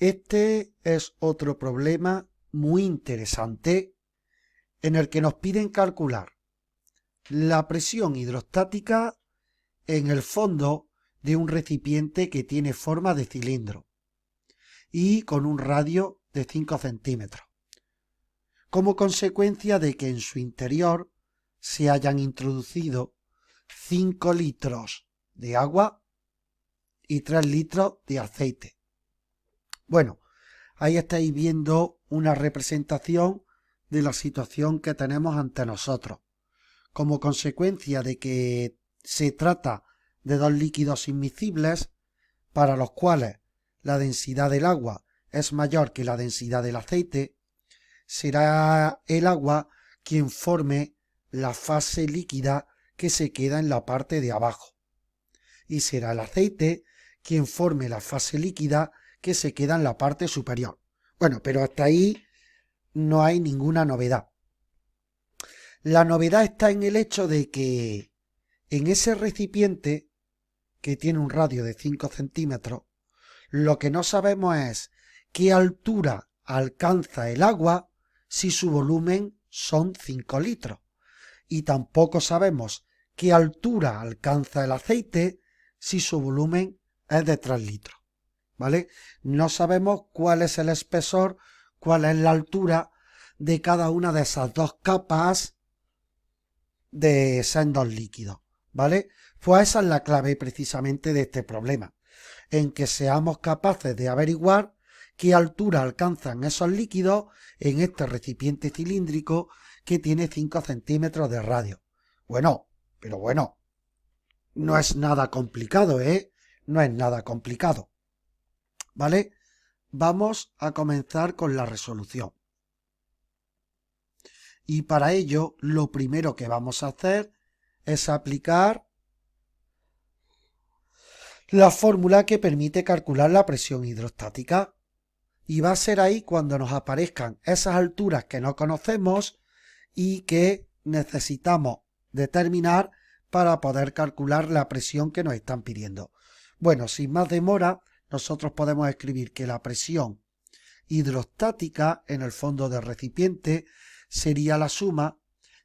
Este es otro problema muy interesante en el que nos piden calcular la presión hidrostática en el fondo de un recipiente que tiene forma de cilindro y con un radio de 5 centímetros, como consecuencia de que en su interior se hayan introducido 5 litros de agua y 3 litros de aceite. Bueno, ahí estáis viendo una representación de la situación que tenemos ante nosotros. Como consecuencia de que se trata de dos líquidos inmiscibles para los cuales la densidad del agua es mayor que la densidad del aceite, será el agua quien forme la fase líquida que se queda en la parte de abajo, y será el aceite quien forme la fase líquida que se queda en la parte superior. Bueno, pero hasta ahí no hay ninguna novedad. La novedad está en el hecho de que en ese recipiente, que tiene un radio de 5 centímetros, lo que no sabemos es qué altura alcanza el agua si su volumen son 5 litros. Y tampoco sabemos qué altura alcanza el aceite si su volumen es de 3 litros. ¿Vale? No sabemos cuál es el espesor, cuál es la altura de cada una de esas dos capas de sendos líquidos, ¿vale? Pues esa es la clave precisamente de este problema, en que seamos capaces de averiguar qué altura alcanzan esos líquidos en este recipiente cilíndrico que tiene 5 centímetros de radio. Bueno, no es nada complicado, No es nada complicado, ¿vale? Vamos a comenzar con la resolución. Y para ello, lo primero que vamos a hacer es aplicar la fórmula que permite calcular la presión hidrostática. Y va a ser ahí cuando nos aparezcan esas alturas que no conocemos y que necesitamos determinar para poder calcular la presión que nos están pidiendo. Bueno, sin más demora, nosotros podemos escribir que la presión hidrostática en el fondo del recipiente sería la suma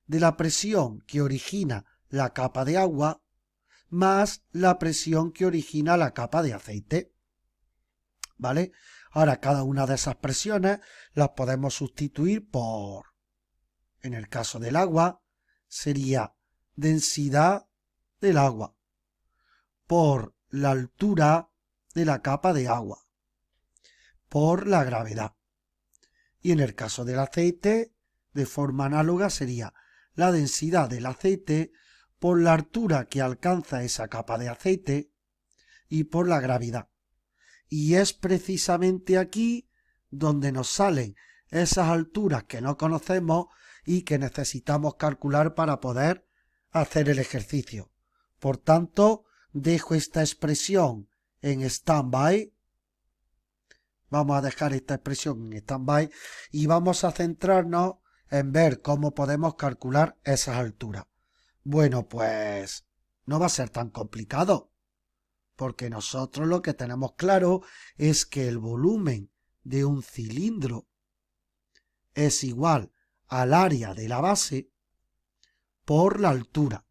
de la presión que origina la capa de agua más la presión que origina la capa de aceite. ¿Vale? Ahora cada una de esas presiones las podemos sustituir por, en el caso del agua, sería densidad del agua por la altura de la capa de agua por la gravedad. Y en el caso del aceite, de forma análoga, sería la densidad del aceite por la altura que alcanza esa capa de aceite y por la gravedad. Y es precisamente aquí donde nos salen esas alturas que no conocemos y que necesitamos calcular para poder hacer el ejercicio. Por tanto, dejo esta expresión en stand-by. Vamos a dejar esta expresión en stand-by y vamos a centrarnos en ver cómo podemos calcular esas alturas. Bueno, pues no va a ser tan complicado, porque nosotros lo que tenemos claro es que el volumen de un cilindro es igual al área de la base por la altura.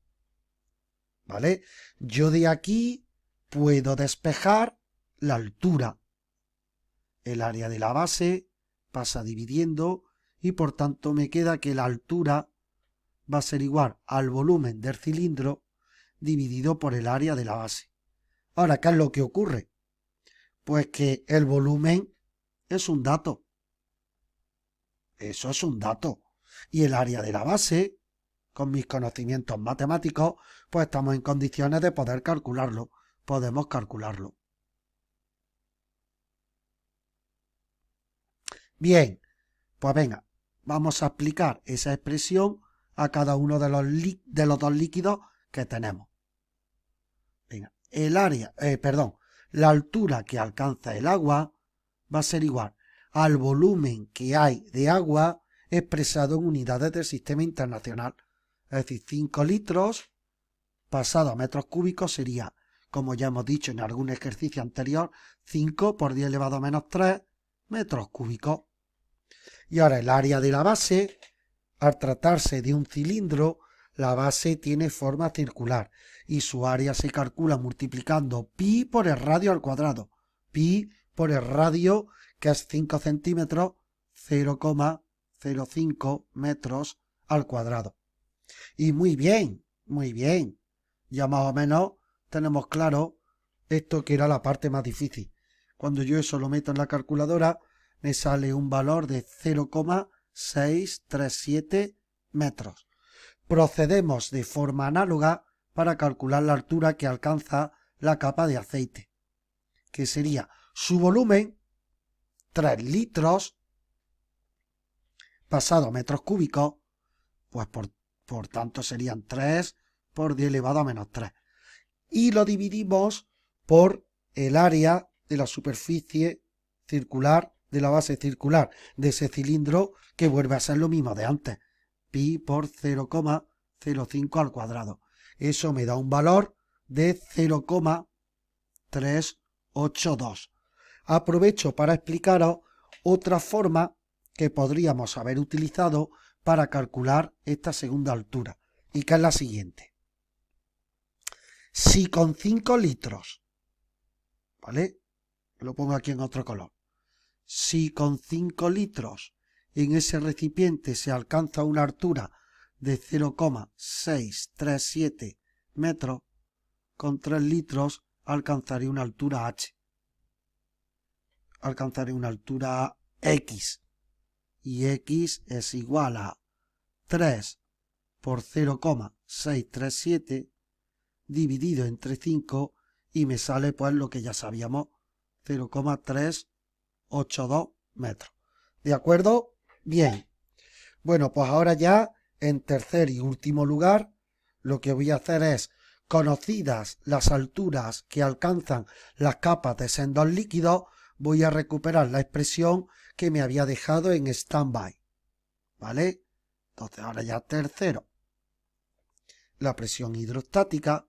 ¿Vale? Yo de aquí puedo despejar la altura. El área de la base pasa dividiendo y por tanto me queda que la altura va a ser igual al volumen del cilindro dividido por el área de la base. Ahora, ¿qué es lo que ocurre? Pues que el volumen es un dato. Eso es un dato. Y el área de la base, con mis conocimientos matemáticos, pues estamos en condiciones de poder calcularlo. Podemos calcularlo. Bien, pues venga, vamos a aplicar esa expresión a cada uno de los dos líquidos que tenemos. Venga, la altura que alcanza el agua va a ser igual al volumen que hay de agua expresado en unidades del sistema internacional. Es decir, 5 litros pasado a metros cúbicos sería, como ya hemos dicho en algún ejercicio anterior, 5 por 10 elevado a menos 3 metros cúbicos. Y ahora el área de la base, al tratarse de un cilindro, la base tiene forma circular y su área se calcula multiplicando pi por el radio al cuadrado. Pi por el radio, que es 5 centímetros, 0,05 metros al cuadrado. Y muy bien, muy bien. Ya más o menos tenemos claro esto que era la parte más difícil. Cuando yo eso lo meto en la calculadora, me sale un valor de 0,637 metros. Procedemos de forma análoga para calcular la altura que alcanza la capa de aceite, que sería su volumen, 3 litros, pasado a metros cúbicos, pues por tanto serían 3 por 10 elevado a menos 3. Y lo dividimos por el área de la superficie circular, de la base circular de ese cilindro, que vuelve a ser lo mismo de antes. Pi por 0,05 al cuadrado. Eso me da un valor de 0,382. Aprovecho para explicaros otra forma que podríamos haber utilizado para calcular esta segunda altura, y que es la siguiente. Si con 5 litros, ¿vale? Lo pongo aquí en otro color. Si con 5 litros en ese recipiente se alcanza una altura de 0,637 metros, con 3 litros alcanzaré una altura H. Alcanzaré una altura X. Y X es igual a 3 por 0,637 dividido entre 5 y me sale pues lo que ya sabíamos, 0,382 metros. ¿De acuerdo? Bien. Bueno, pues ahora ya en tercer y último lugar lo que voy a hacer es, conocidas las alturas que alcanzan las capas de sendos líquidos, voy a recuperar la expresión que me había dejado en stand-by. ¿Vale? Entonces ahora ya tercero. La presión hidrostática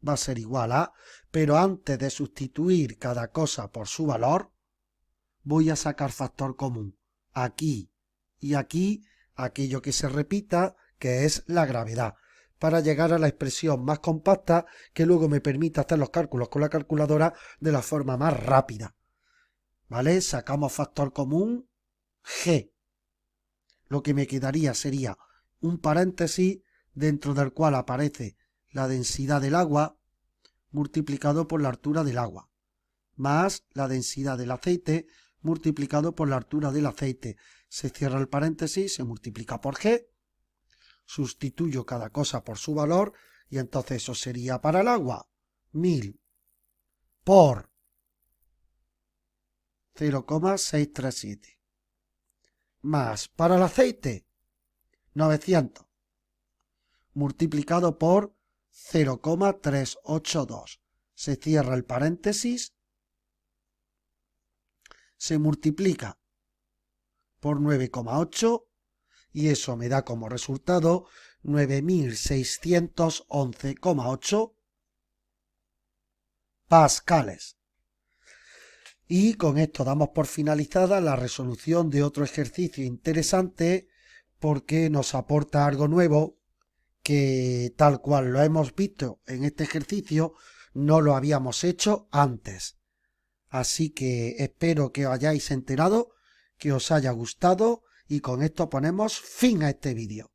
va a ser igual a, pero antes de sustituir cada cosa por su valor, voy a sacar factor común. Aquí y aquí, aquello que se repita, que es la gravedad, para llegar a la expresión más compacta que luego me permita hacer los cálculos con la calculadora de la forma más rápida. ¿Vale? Sacamos factor común G. Lo que me quedaría sería un paréntesis dentro del cual aparece la densidad del agua multiplicado por la altura del agua, más la densidad del aceite multiplicado por la altura del aceite. Se cierra el paréntesis, se multiplica por G, sustituyo cada cosa por su valor y entonces eso sería para el agua 1000 por 0,637 más para el aceite 900 multiplicado por 0,382. Se cierra el paréntesis, se multiplica por 9,8 y eso me da como resultado 9611,8 pascales. Y con esto damos por finalizada la resolución de otro ejercicio interesante, porque nos aporta algo nuevo que, tal cual lo hemos visto en este ejercicio, no lo habíamos hecho antes. Así que espero que os hayáis enterado, que os haya gustado, y con esto ponemos fin a este vídeo.